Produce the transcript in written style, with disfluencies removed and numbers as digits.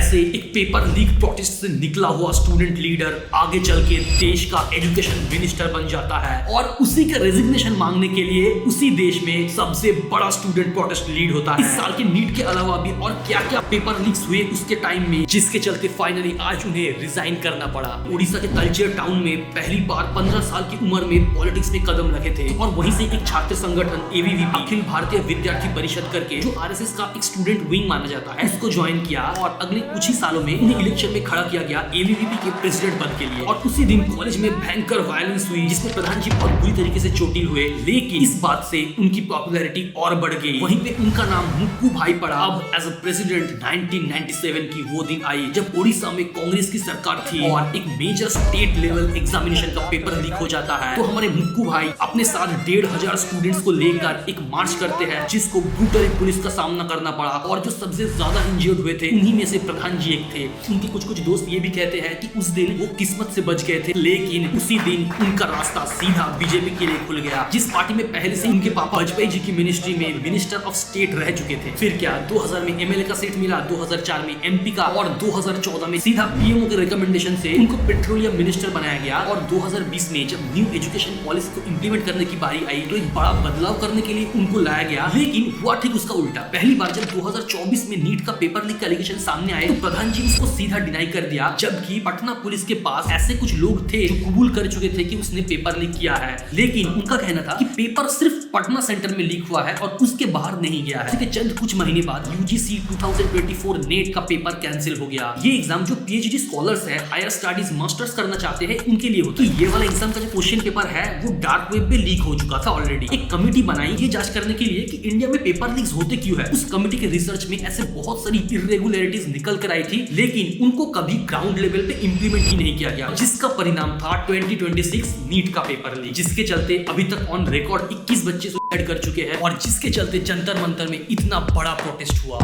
कैसे एक paper leak protest से निकला हुआ स्टूडेंट लीडर आगे चल के देश का एजुकेशन मिनिस्टर बन जाता है और उसी का रेजिग्नेशन मांगने के लिए उसी देश में सबसे बड़ा स्टूडेंट प्रोटेस्ट लीड होता है। इस साल के नीट के अलावा भी और क्या क्या पेपर लीक्स हुए उसके टाइम में, जिसके चलते फाइनली आज उन्हें रिजाइन करना पड़ा। उड़ीसा के तलचेर टाउन में पहली बार 15 साल की उम्र में पॉलिटिक्स में कदम रखे थे और वहीं से एक छात्र संगठन ABVP अखिल भारतीय विद्यार्थी परिषद करके, जो RSS का एक स्टूडेंट विंग माना जाता है, उसको ज्वाइन किया और अगले कुछ ही सालों में उन्हें इलेक्शन में खड़ा किया गया ABVP के प्रेसिडेंट पद के लिए। और उसी दिन कॉलेज में भयंकर वायलेंस हुई जिसमें प्रधान जी बहुत बुरी तरीके से चोटिल हुए, लेकिन इस बात से उनकी पॉपुलैरिटी और बढ़ गई। वहीं पे उनका नाम मुक्कू भाई पड़ा। अब एज अ प्रेसिडेंट 1997 की वो दिन आई जब उड़ीसा में कांग्रेस की सरकार थी और एक मेजर स्टेट लेवल एग्जामिनेशन का पेपर लीक हो जाता है। तो हमारे मुक्कू भाई अपने साथ 1500 स्टूडेंट्स को लेकर एक मार्च करते हैं, जिसको ब्रूटली पुलिस का सामना करना पड़ा और जो सबसे ज्यादा इंजर्ड हुए थे उन्हीं में से प्रधान जी एक थे। उनके कुछ दोस्त ये भी कहते हैं कि उस दिन वो किस्मत से बच गए थे, लेकिन उसी दिन उनका रास्ता सीधा बीजेपी के लिए खुल गया, जिस पार्टी में पहले से उनके पापा वाजपेयी जी की मिनिस्ट्री में मिनिस्टर ऑफ स्टेट रह चुके थे। फिर क्या 2000 में MLA का सीट मिला, 2004 में MP का और 2014 में सीधा PMO के रिकमेंडेशन से उनको पेट्रोलियम मिनिस्टर बनाया गया। और 2020 में जब न्यू एजुकेशन पॉलिसी को इंप्लीमेंट करने की बारी आई तो एक बड़ा बदलाव करने के लिए उनको लाया गया, लेकिन हुआ ठीक उसका उल्टा। पहली बार जब 2024 में नीट का पेपर लीक का एलिगेशन सामने आए तो प्रधान जी उसको सीधा डिनाई कर दिया, जबकि पटना पुलिस के पास ऐसे कुछ लोग थे जो कबूल कर चुके थे कि उसने पेपर लीक किया है। लेकिन उनका कहना था कि पेपर सिर्फ पटना सेंटर में लीक हुआ है और उसके बाहर नहीं गया है। चंद कुछ महीने बाद UGC 2024 नेट का पेपर कैंसिल हो गया। ये एग्जाम जो PhD स्कॉलर्स है, हायर स्टडीज मास्टर्स करना चाहते हैं, उनके लिए होता है। ये वाला एग्जाम का जो क्वेश्चन पेपर है वो डार्क वेब पे लीक हो चुका था ऑलरेडी। एक कमेटी बनाई ये जांच करने के लिए कि इंडिया में पेपर लीक्स होते क्यों है। उस कमेटी के रिसर्च में ऐसे बहुत सारी इरेगुलरिटीज निकल कर आई थी, लेकिन उनको कभी ग्राउंड लेवल पे इंप्लीमेंट ही नहीं किया गया, जिसका परिणाम था 2026 नीट का पेपर लीक, जिसके चलते अभी तक ऑन रिकॉर्ड 21 बच्चे सुसाइड कर चुके हैं और जिसके चलते जंतर मंतर में इतना बड़ा प्रोटेस्ट हुआ।